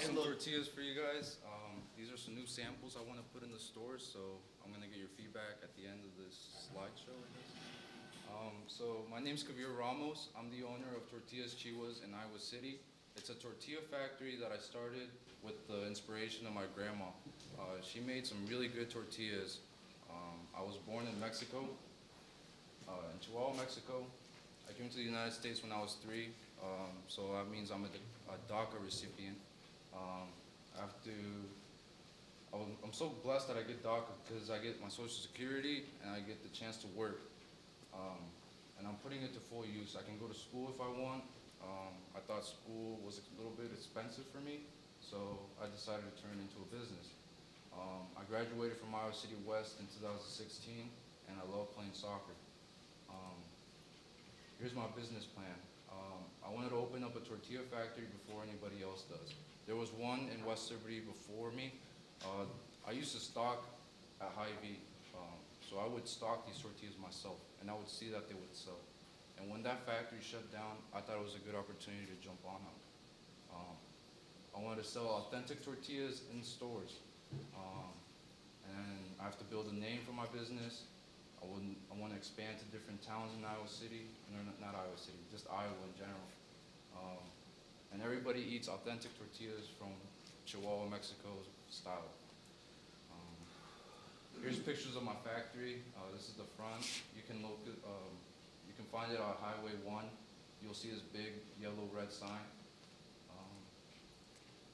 some tortillas for you guys. These are some new samples I want to put in the stores, so I'm going to get your feedback at the end of this slideshow, I guess. So my name's Kavir Ramos. I'm the owner of Tortillas Chihuas in Iowa City. It's a tortilla factory that I started with the inspiration of my grandma. She made some really good tortillas. I was born in Mexico, in Chihuahua, Mexico. I came to the United States when I was 3, so that means I'm a DACA recipient. I'm so blessed that I get DACA because I get my Social Security and I get the chance to work. And I'm putting it to full use. I can go to school if I want. I thought school was a little bit expensive for me, so I decided to turn it into a business. I graduated from Iowa City West in 2016, and I love playing soccer. Here's my business plan. I wanted to open up a tortilla factory before anybody else does. There was one in West Liberty before me. I used to stock at Hy-Vee, so I would stock these tortillas myself, and I would see that they would sell. And when that factory shut down, I thought it was a good opportunity to jump on them. I wanted to sell authentic tortillas in stores, and I have to build a name for my business. I want to expand to different towns in Iowa City, no, not Iowa City, just Iowa in general. And everybody eats authentic tortillas from Chihuahua, Mexico style. Here's pictures of my factory. This is the front. You can find it on Highway 1. You'll see this big yellow-red sign.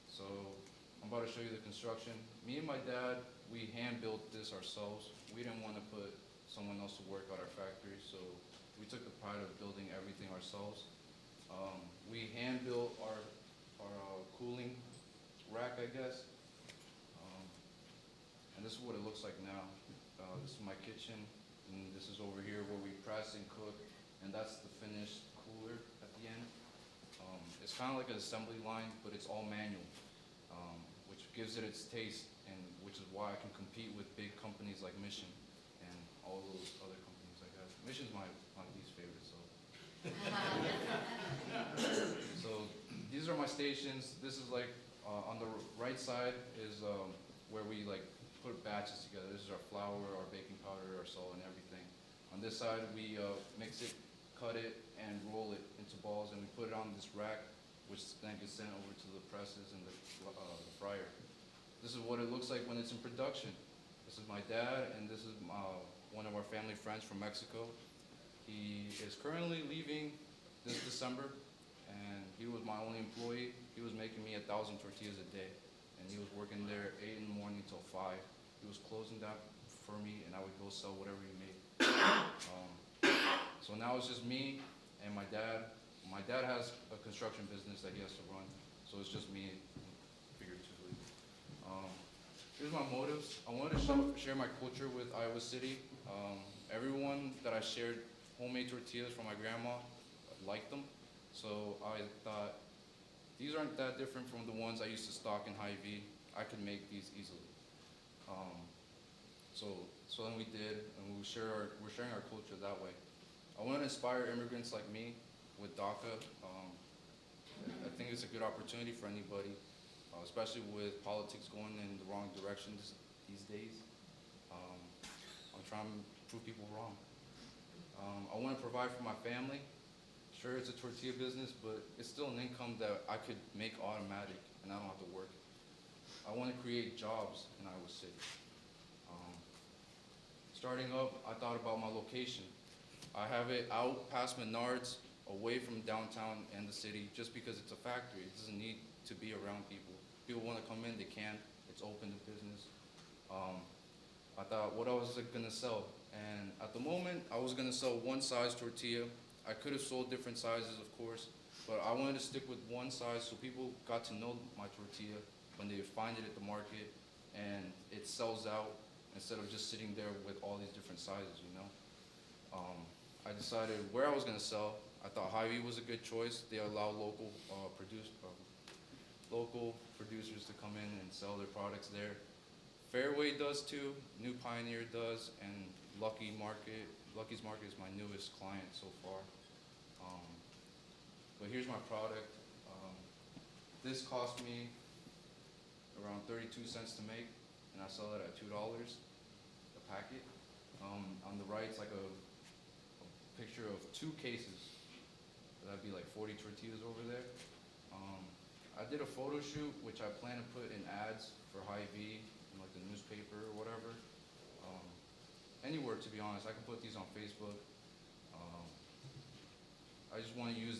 So I'm about to show you the construction. Me and my dad, we hand-built this ourselves. We didn't want to put someone else to work at our factory, so we took the pride of building everything ourselves. We hand-built our cooling rack, I guess. And this is what it looks like now. This is my kitchen, and this is over here where we press and cook, and that's the finished cooler at the end. It's kind of like an assembly line, but it's all manual, which gives it its taste, and which is why I can compete with big companies like Mission and all those other companies I got. Mission's my least favorite, so. So these are my stations. This is like, on the right side is where we like put batches together. This is our flour, our baking powder, our salt, and everything. On this side, we mix it, cut it, and roll it into balls, and we put it on this rack, which then gets sent over to the presses and the fryer. This is what it looks like when it's in production. This is my dad, and this is one of our family friends from Mexico. He is currently leaving this December, and he was my only employee. He was making me 1,000 tortillas a day, and he was working there 8 in the morning till 5. He was closing that for me, and I would go sell whatever he made. So now it's just me and my dad. My dad has a construction business that he has to run, so it's just me, figuratively. Here's my motives. I wanted to share my culture with Iowa City. Everyone that I shared homemade tortillas from my grandma liked them, so I thought, these aren't that different from the ones I used to stock in Hy-Vee. I could make these easily. So then we did, and we're sharing our culture that way. I want to inspire immigrants like me with DACA. I think it's a good opportunity for anybody, especially with politics going in the wrong directions these days. I'm trying to prove people wrong. I want to provide for my family. Sure, it's a tortilla business, but it's still an income that I could make automatic, and I don't have to work. I want to create jobs in Iowa City. Starting up, I thought about my location. I have it out past Menards, away from downtown and the city, just because it's a factory. It doesn't need to be around people. People want to come in, they can. It's open to business. I thought, what else was I gonna sell? And at the moment, I was gonna sell one size tortilla. I could have sold different sizes, of course, but I wanted to stick with one size so people got to know my tortilla when they find it at the market and it sells out instead of just sitting there with all these different sizes, you know? I decided where I was gonna sell. I thought Hy-Vee was a good choice. They allow local producers to come in and sell their products there. Fairway does too, New Pioneer does, and Lucky's Market is my newest client so far. But here's my product. This cost me around 32 cents to make, and I sell it at $2 a packet. On the right, it's like a picture of 2 cases. That'd be like 40 tortillas over there. I did a photo shoot, which I plan to put in ads for Hy-Vee, in like the newspaper or whatever. Anywhere, to be honest. I can put these on Facebook. I just want to use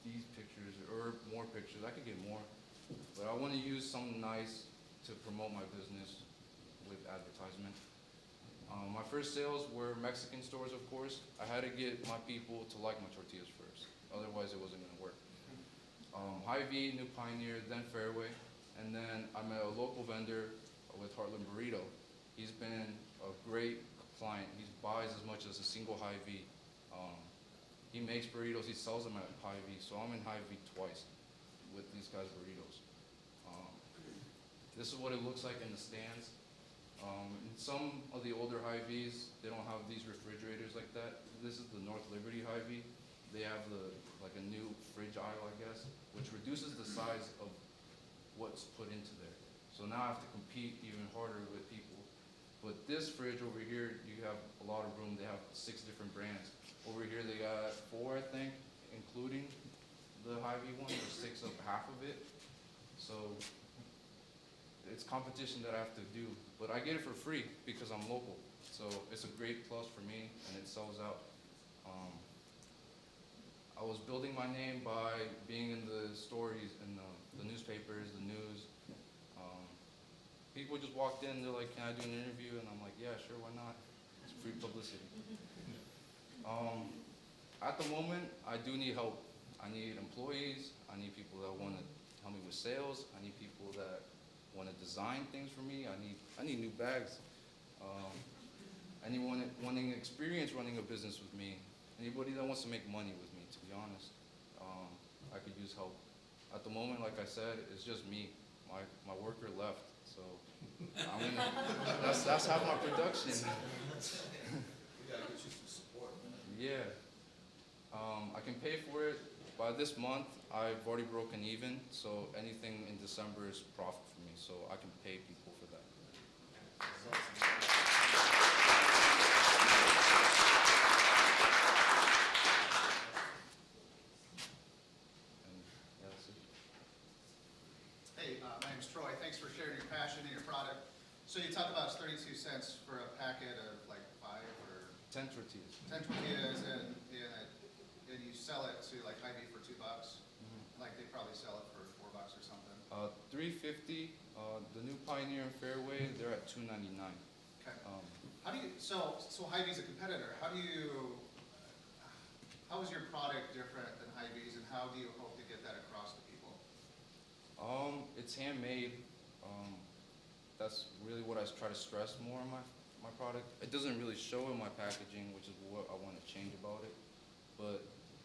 these pictures or more pictures. I could get more, but I want to use something nice to promote my business with advertisement. My first sales were Mexican stores, of course. I had to get my people to like my tortillas first. Otherwise, it wasn't going to work. Hy-Vee, New Pioneer, then Fairway. And then I met a local vendor with Heartland Burrito. He's been a great client. He buys as much as a single Hy-Vee. He makes burritos. He sells them at Hy-Vee. So I'm in Hy-Vee twice with these guys' burritos. This is what it looks like in the stands. In some of the older Hy-Vees, they don't have these refrigerators like that. This is the North Liberty Hy-Vee. They have like a new fridge aisle, I guess, which reduces the size of what's put into there. So now I have to compete even harder with people. But this fridge over here, you have a lot of room. They have 6 different brands. Over here, they got 4, I think, including the Hy-Vee one, or 6 of half of it. So it's competition that I have to do, but I get it for free because I'm local. So it's a great plus for me, and it sells out. I was building my name by being in the stories in the newspapers, the news. People just walked in, they're like, "Can I do an interview?" And I'm like, "Yeah, sure, why not?" It's free publicity. At the moment, I do need help. I need employees. I need people that want to help me with sales. I need people that want to design things for me. I need new bags. Anyone wanting experience running a business with me. Anybody that wants to make money with me, to be honest. I could use help. At the moment, like I said, it's just me. My worker left, so that's half my production. We gotta get you some support, man. Yeah. I can pay for it. By this month, I've already broken even, so anything in December is profit for me, so I can pay people for that. And that's it. Hey, my name's Troy. Thanks for sharing your passion and your product. So you talk about it's 32 cents for a packet of like 5 or 10 tortillas. 10 tortillas, and you sell it to like Hy-Vee for $2. Like they probably sell it for $4 or something. $3.50. The New Pioneer and Fairway, they're at $2.99. Okay. How do you? So Hy-Vee's a competitor. How is your product different than Hy-Vee's, and how do you hope to get that across to people? It's handmade. That's really what I try to stress more on my product. It doesn't really show in my packaging, which is what I want to change about it. But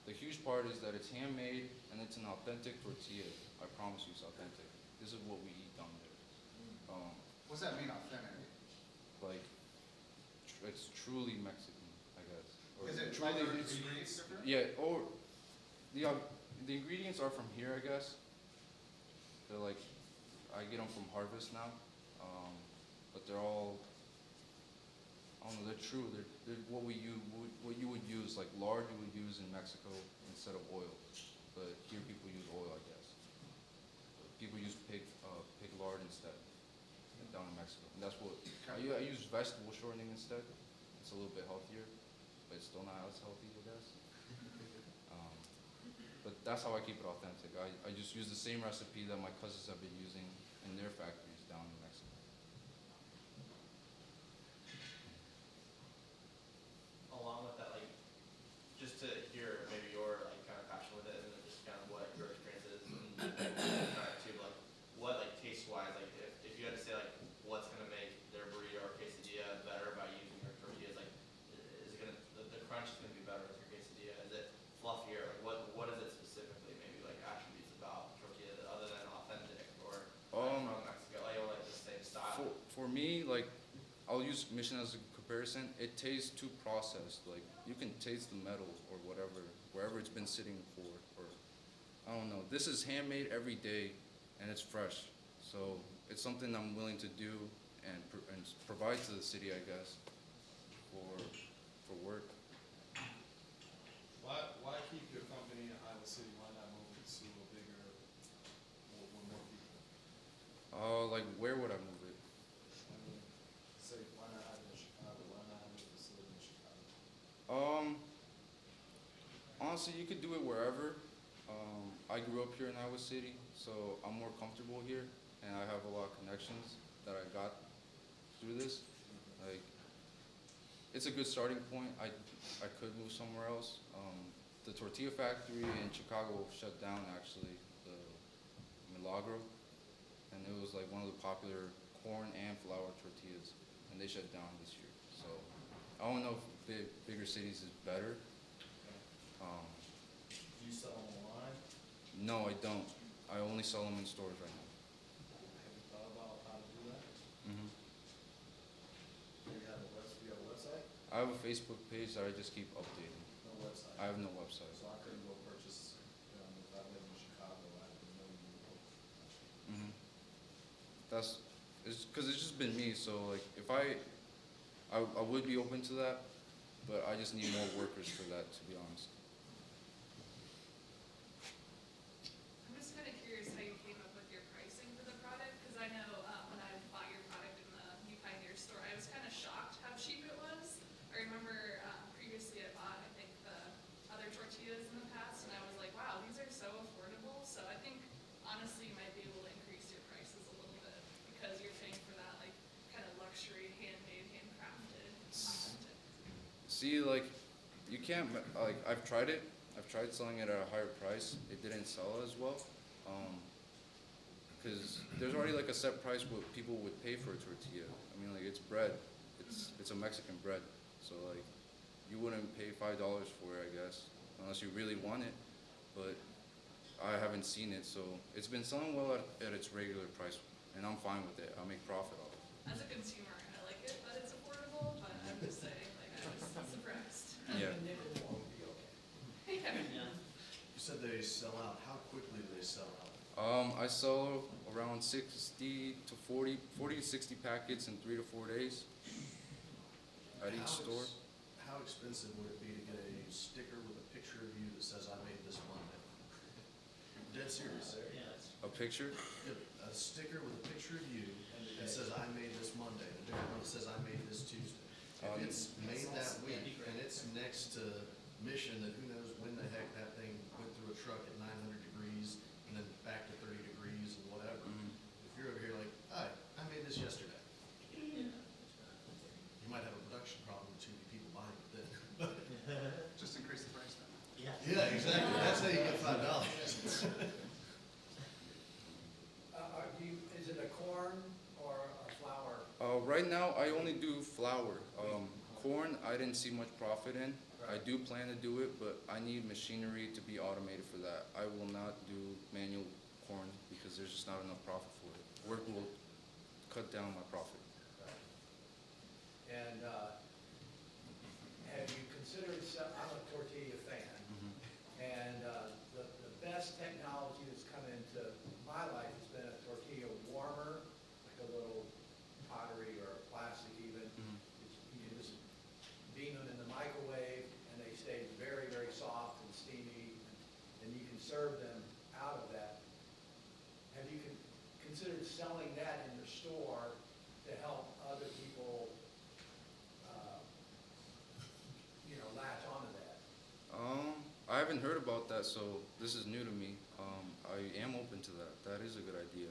the huge part is that it's handmade and it's an authentic tortilla. I promise you it's authentic. This is what we eat down there. What's that mean, authentic? Like, it's truly Mexican, I guess. Or Is it truly, like ingredients different? yeah, or the ingredients are from here, I guess. They're like, I get them from Harvest now, but they're all, I don't know, they're true. They're what you would use, like lard you would use in Mexico instead of oil. But here people use oil, I guess. People use pig lard instead down in Mexico. And that's what, I use vegetable shortening instead. It's a little bit healthier, but it's still not as healthy, I guess. But that's how I keep it authentic. I just use the same recipe that my cousins have been using in their factories down in Mexico. Along with that, like, just to hear maybe your like kind of passion with it, and then just kind of what your experience is, and kind of too, like, what like taste wise, like if you had to say like what's gonna make their burrito or quesadilla better by using your tortillas, like is it gonna the crunch is gonna be better with your quesadilla? Is it fluffier? Like what is it specifically? Maybe like attributes about tortilla other than authentic or like, from Mexico, like or like the same style. For me, like, I'll use Mission as a comparison. It tastes too processed. Like, you can taste the metals or whatever, wherever it's been sitting for, or I don't know. This is handmade every day, and it's fresh. So it's something I'm willing to do and provide to the city, I guess, for work. Why keep your company in Iowa City? Why not move it to a bigger, more people? Like where would I move it? I mean, say, why not have it in Chicago? Why not have a facility in Chicago? Honestly, you could do it wherever. I grew up here in Iowa City, so I'm more comfortable here, and I have a lot of connections that I got through this. Like, it's a good starting point. I could move somewhere else. The tortilla factory in Chicago shut down, actually, the Milagro, and it was like one of the popular corn and flour tortillas, and they shut down this year. So I don't know if bigger cities is better. Do you sell online? No, I don't. I only sell them in stores right now. Have you thought about how to do that? Hmm. Do you have a website? I have a Facebook page that I just keep updating. No website. I have no website. So I couldn't go purchase, if I live in Chicago, I didn't know you were local. It's because it's just been me. So like, if I would be open to that, but I just need more workers for that, to be honest. I'm just kind of curious how you came up with your pricing for the product, because I know when I bought your product in the New Pioneer store, I was kind of shocked how cheap it was. I remember previously I bought, I think, the other tortillas in the past, and I was like, wow, these are so affordable. So I think, honestly, you might be able to increase your prices a little bit because you're paying for that, like, kind of luxury, handmade, handcrafted content. See, like, you can't, like, I've tried it. I've tried selling it at a higher price. It didn't sell as well. Because there's already like a set price what people would pay for a tortilla. I mean, like, it's bread. It's a Mexican bread. So like, you wouldn't pay $5 for it, I guess, unless you really want it. But I haven't seen it, so it's been selling well at its regular price, and I'm fine with it. I'll make profit off it. As a consumer, I like it that it's affordable, but I'm just saying, like, I was surprised. Yeah. Yeah. You said they sell out. How quickly do they sell out? I sell around 60 to 40 to 60 packets in 3 to 4 days at each store. How expensive would it be to get a sticker with a picture of you that says, "I made this Monday"? Dead serious. A picture? A sticker with a picture of you that says, "I made this Monday," and a different one that says, "I made this Tuesday." If it's made that week and it's next to Mission, that who knows when the heck that thing went through a truck at 900 degrees and then back to 30 degrees and whatever. If you're over here like, "Hi, I made this yesterday," you might have a production problem with too many people buying it then. Just increase the price then. Yeah, exactly. That's how you get $5. Is it a corn or a flour? Right now, I only do flour. Corn, I didn't see much profit in. I do plan to do it, but I need machinery to be automated for that. I will not do manual corn because there's just not enough profit for it. Work will cut down my profit. And have you considered, I'm a tortilla fan, and the best technology that's come into my life has been a tortilla warmer, like a little pottery or plastic even. You can just beam them in the microwave, and they stay very, very soft and steamy, and you can serve them out of that. Have you considered selling that in your store to help other people, latch onto that? I haven't heard about that, so this is new to me. I am open to that. That is a good idea.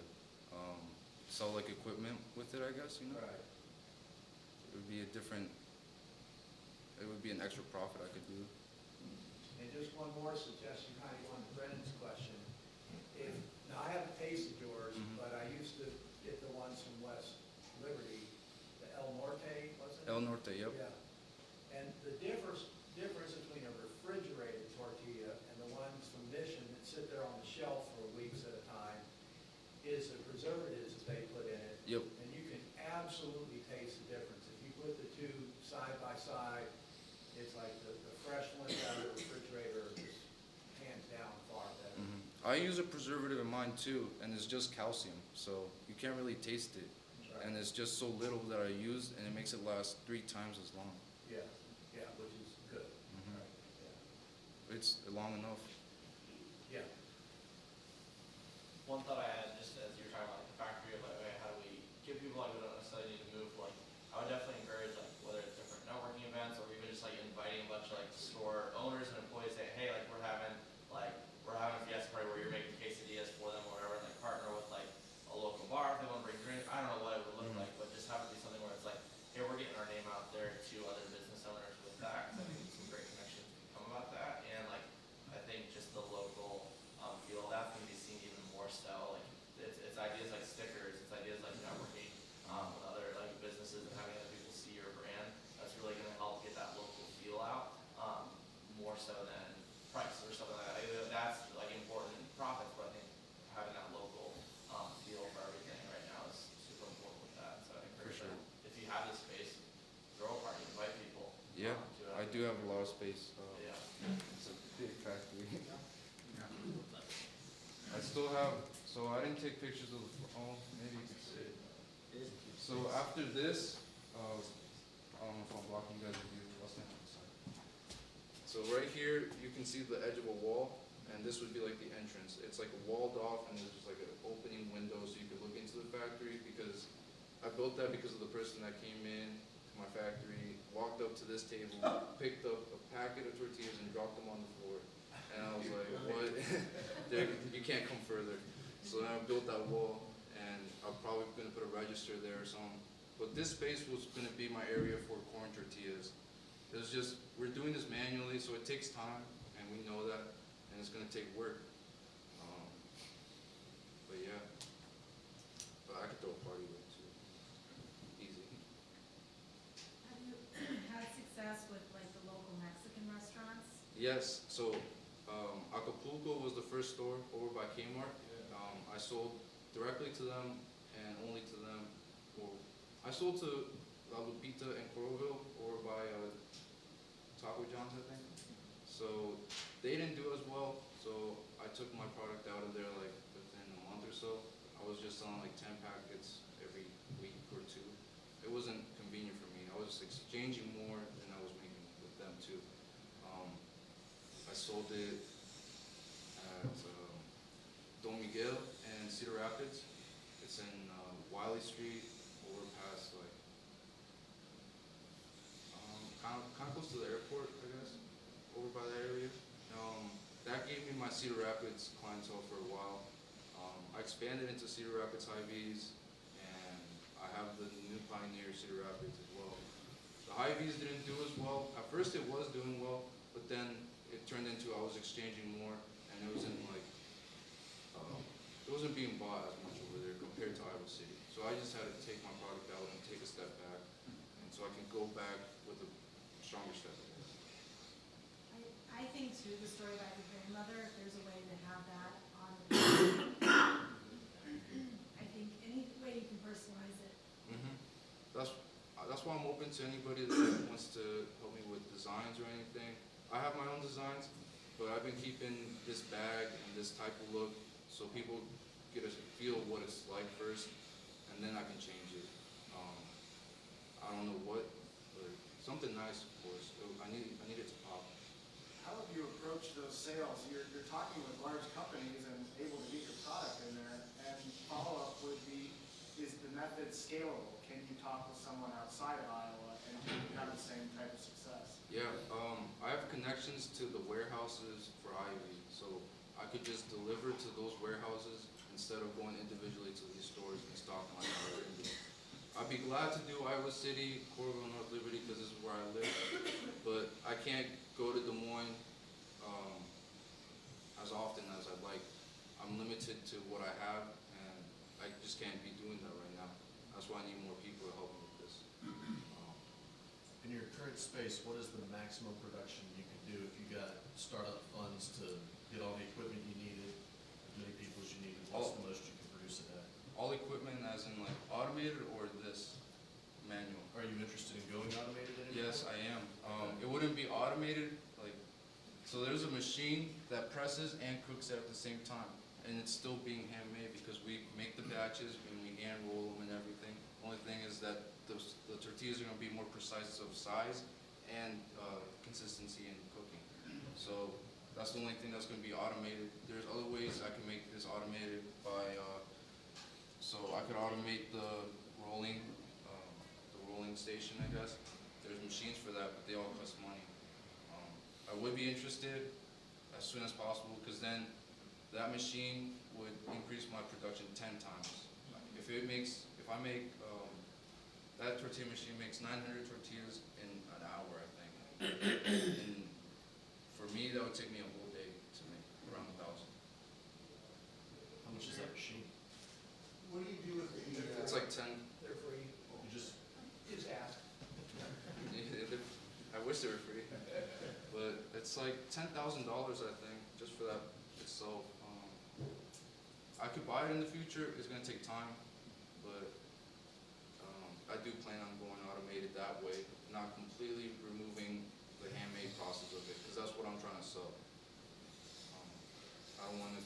Sell like equipment with it, I guess, Right. It would be an extra profit I could do. And just one more suggestion, kind of going to Brennan's question. Now I haven't tasted yours, but I used to get the ones from West Liberty, the El Norte, was it? El Norte, yep. Yeah. And the difference between a refrigerated tortilla and the ones from Mission that sit there on the shelf for weeks at a time is the preservatives that they put in it. Yep. And you can absolutely taste the difference. If you put the two side by side, it's like the fresh ones out of the refrigerator are just hands down far better. I use a preservative in mine too, and it's just calcium, so you can't really taste it. And it's just so little that I use, and it makes it last 3 times as long. Yeah, yeah, which is good. Mhm. Right, yeah. It's long enough. Yeah. One thought I had, just as you were talking about like the factory of like, okay, how do we give people like, we don't necessarily need to move, like, I would definitely encourage like, whether it's different networking events or even just like inviting a bunch of like store owners and employees, saying, hey, like, we're having a fiesta party where you're making quesadillas for them or whatever, and like partner with like a local bar if they want to bring drinks. I don't know what it would look like, but just have it be something where it's like, hey, we're getting our name out there to other business owners with that, 'cause I think some great connections can come about that, and like, I think just the local, feel, that's gonna be seen even more so, like, it's ideas like stickers, it's ideas like networking, with other like businesses and having other people see your brand, that's really gonna help get that local feel out, more so than price or something like that. That's like important in profits, but I think having that local, feel for everything right now is super important with that, so I encourage sure. that. If you have the space, throw a party, invite people. Yeah, To it. I do have a lot of space. Yeah. It's a big factory. I still have, so I didn't take pictures of the, maybe you can see it. So after this, I don't know if I'm blocking you guys with you, I'll stand on the side. So right here, you can see the edge of a wall, and this would be like the entrance. It's like walled off, and there's just like an opening window so you could look into the factory, because I built that because of the person that came in to my factory, walked up to this table, picked up a packet of tortillas and dropped them on the floor. And I was like, what? You can't come further. So then I built that wall, and I'm probably gonna put a register there or something. But this space was gonna be my area for corn tortillas. It's just, we're doing this manually, so it takes time, and we know that, and it's gonna take work. But yeah, but I could throw a party with it too, easy. Have you had success with like the local Mexican restaurants? Yes, so Acapulco was the first store over by Kmart. I sold directly to them and only to them. Well, I sold to La Lupita and Coroville over by Taco John's, I think. So they didn't do as well, so I took my product out of there like within a month or so. I was just selling like 10 packets every week or 2. It wasn't convenient for me. I was exchanging more than I was making with them too. I sold it at Don Miguel and Cedar Rapids. It's in Wiley Street, over past like kind of close to the airport, I guess, over by that area. That gave me my Cedar Rapids clientele for a while. I expanded into Cedar Rapids Hy-Vees, and I have the new Pioneer Cedar Rapids as well. The Hy-Vees didn't do as well. At first it was doing well, but then it turned into I was exchanging more, and it wasn't like, it wasn't being bought as much over there compared to Iowa City. So I just had to take my product out and take a step back, and so I can go back with a stronger step. I think too, the story about your grandmother, if there's a way to have that on the I think any way you can personalize it. That's why I'm open to anybody that wants to help me with designs or anything. I have my own designs, but I've been keeping this bag and this type of look so people get a feel of what it's like first, and then I can change it. I don't know what, but something nice, of course. I need it to pop. How have you approached those sales? You're talking with large companies and able to get your product in there, and follow-up would be, is the method scalable? Can you talk with someone outside of Iowa and have the same type of success? Yeah, I have connections to the warehouses for Ivy, so I could just deliver to those warehouses instead of going individually to these stores and stocking like I already do. I'd be glad to do Iowa City, Coralville, North Liberty, because this is where I live, but I can't go to Des Moines as often as I'd like. I'm limited to what I have, and I just can't be doing that right now. That's why I need more people to help me with this. In your current space, what is the maximum production you could do if you got startup funds to get all the equipment you needed, as many people as you needed? What's the most you can produce it at? All equipment as in like automated or this manual? Are you interested in going automated anymore? Yes, I am. It wouldn't be automated, like, so there's a machine that presses and cooks at the same time. and it's still being handmade because we make the batches and we hand roll them and everything. Only thing is that the tortillas are gonna be more precise of size and consistency in cooking. So that's the only thing that's gonna be automated. There's other ways I can make this automated by, so I could automate the rolling station, I guess. There's machines for that, but they all cost money. I would be interested as soon as possible, because then that machine would increase my production 10 times. If I make, that tortilla machine makes 900 tortillas in an hour, I think. And for me, that would take me a whole day to make around 1,000. How much is that machine? What do you do with the? It's like 10. They're free, You just, you just ask. I wish they were free, but it's like $10,000, I think, just for that itself. I could buy it in the future. It's gonna take time, but I do plan on going automated that way, not completely removing the handmade process of it, because that's what I'm trying to sell. I don't want to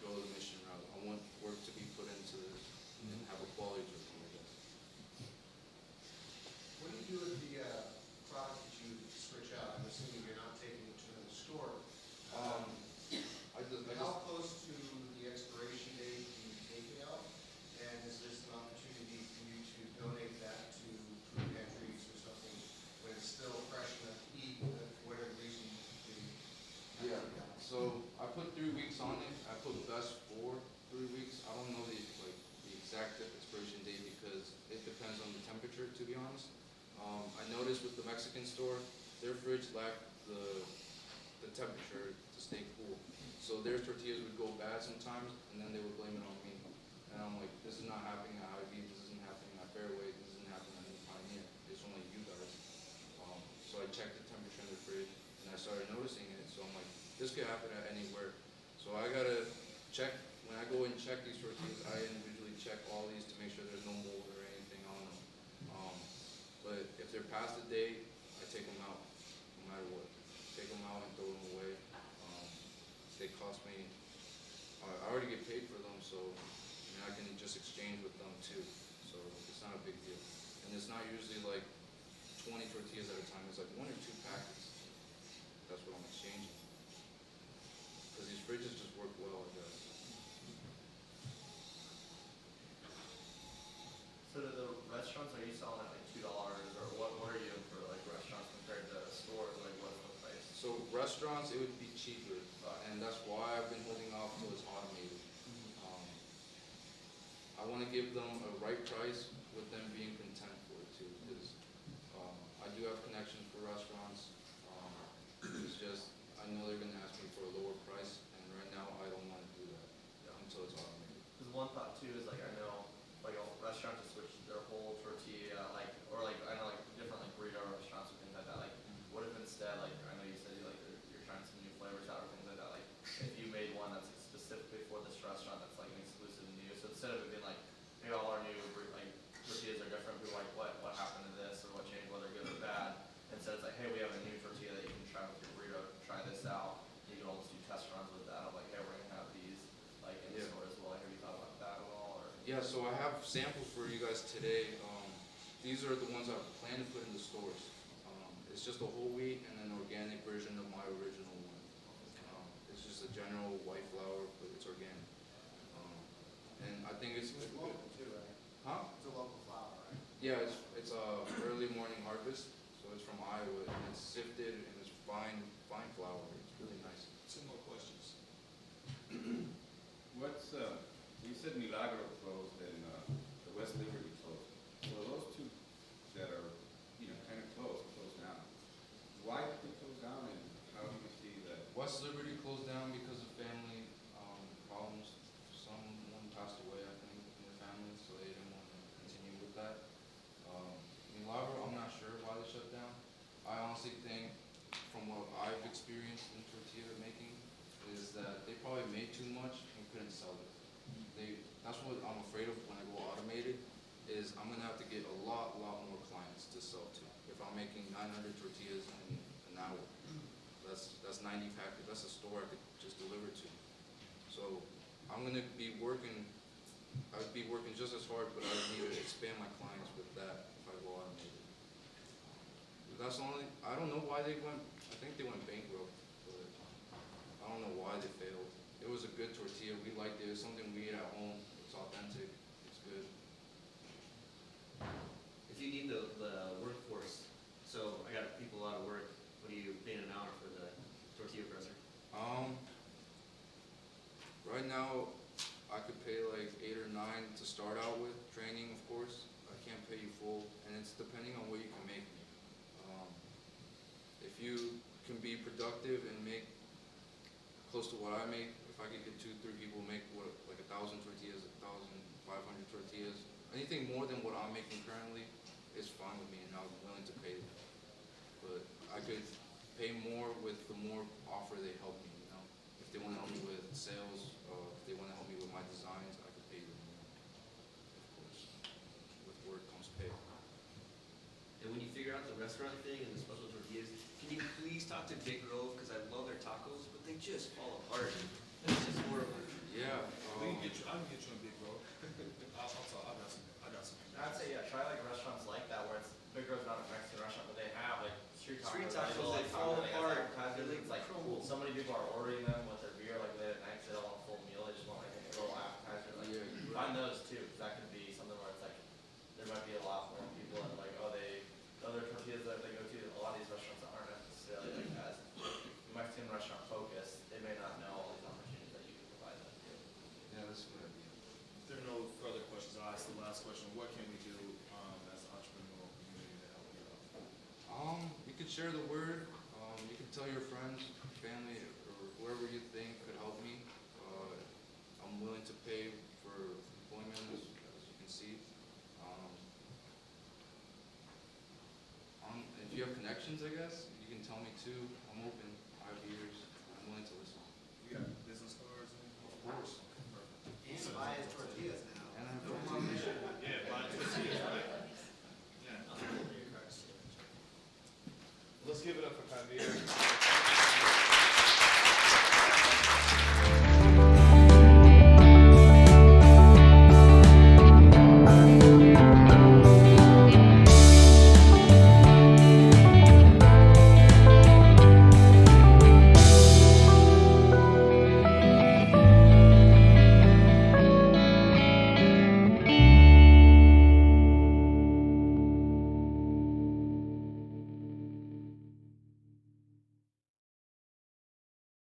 go the mission route. I want work to be put into this and have a quality to it, I guess. What do you do with the product that you switch out? I'm assuming you're not taking it to the store. I just How close to the expiration date do you take it out? And is this an opportunity for you to donate that to food pantries or something when it's still fresh enough to eat, for whatever reason you Yeah, so I put 3 weeks on it. I put best for 3 weeks. I don't know the exact expiration date because it depends on the temperature, to be honest. I noticed with the Mexican store, their fridge lacked the temperature to stay cool. So their tortillas would go bad sometimes, and then they would blame it on me. And I'm like, this is not happening at Hy-Vee, this isn't happening at Fairway, this isn't happening at New Pioneer. It's only you guys. So I checked the temperature in the fridge, and I started noticing it. So I'm like, this could happen at anywhere. So I gotta check, when I go and check these tortillas, I individually check all these to make sure there's no mold or anything on them. But if they're past the date, I take them out, no matter what. Take them out and throw them away. They cost me, I already get paid for them, so I can just exchange with them too. So it's not a big deal. And it's not usually like 20 tortillas at a time, it's like 1 or 2 packets. That's what I'm exchanging. Because these fridges just work well, I guess. So to the restaurants, are you selling at like $2 or what are you in for like restaurants compared to stores? Like what's the price? So restaurants, it would be cheaper, and that's why I've been holding off till it's automated. I want to give them a right price with them being content for it too, because I do have connections for restaurants. It's just, I know they're going to ask me for a lower price, and right now I don't want to do that until it's automated. Because one thought too is like I know like a restaurant to switch their whole tortilla or like I know like different like burrito restaurants or things like that. Like what if instead like I know you said you're trying some new flavors out or things like that. Like if you made one that's like, specifically for this restaurant that's like an exclusive to you. So instead of it being like hey all our new like tortillas are different, people are like what happened to this or what changed, whether good or bad. Instead it's like hey we have a new tortilla that you can try with your burrito. Try this out. You can almost do test runs with that. Of like hey we're gonna have these like in the store as well. Have you thought about that at all? Or Yeah, so I have samples for you guys today. These are the ones I plan to put in the stores. It's just a whole wheat and an organic version of my original one. It's just a general white flour, but it's organic. And I think it's It's local too, right? huh? It's a local flour, right? Yeah, it's early morning harvest, so it's from Iowa, and it's sifted and it's fine flour. It's really nice. Similar questions. What's, you said Milagro closed and the West Liberty closed. So those two that are, kind of closed down. Why did they close down and how do you see that? West Liberty closed down because of family problems. Someone passed away, I think, in the family, so they didn't want to continue with that. Milagro, I'm not sure why they shut down. I honestly think, from what I've experienced in tortilla making, is that they probably made too much and couldn't sell it. That's what I'm afraid of when I go automated, is I'm gonna have to get a lot more clients to sell to. If I'm making 900 tortillas in an hour, that's 90 packets. That's a store I could just deliver to. So I'm gonna be working, I'd be working just as hard, but I would need to expand my clients with that if I go automated. That's the only, I don't know why they went, I think they went bankrupt, but I don't know why they failed. It was a good tortilla, we liked it, it's something we eat at home, it's authentic, it's good. If you need the workforce, so I got people out of work, what are you paying an hour for the tortilla presser? Right now, I could pay like 8 or 9 to start out with, training of course. I can't pay you full, and it's depending on what you can make. If you can be productive and make close to what I make, if I could get 2, 3 people make what, like 1,000 tortillas, 1,500 tortillas, anything more than what I'm making currently is fine with me, and I'm willing to pay them. But I could pay more with the more offer they help me, you know? If they want to help me with sales, if they want to help me with my designs, I could pay them more. Of course, with work comes pay. And when you figure out the restaurant thing and the special tortillas, can you please talk to Big Grove, because I love their tacos, but they just fall apart. It's just horrible. Yeah. We can get you, I can get you a big bro. I got some. I'd say, yeah, try like restaurants like that where it's Big Ro's not a Mexican restaurant, but they have like street tacos. Street like, tacos, little, they like, fall tacos, like, apart. advertisements. They're like It's like crumble. so many people are ordering them with their beer like late at night, so they don't want a full meal, they just want like a little appetizer. Like, Yeah, you're find right. those too, 'cause that could be something where it's like, there might be a lot more people that like, oh, the other tortillas that they go to, a lot of these restaurants that aren't necessarily like as Mexican restaurant focused, they may not know all these opportunities that you can provide them too. Yeah, that's a good idea. If there are no further questions, I'll ask the last question. What can we do, as an entrepreneurial community to help you out? You could share the word. You can tell your friends, family, or whoever you think could help me. I'm willing to pay for employment, as you can see. If you have connections, I guess, you can tell me too. I'm open. I have ears. I'm willing to listen. You got business cards and? Of course. And buy his tortillas now. And I have tortillas. Yeah, buy tortillas, right? Yeah. Let's give it up for Javier.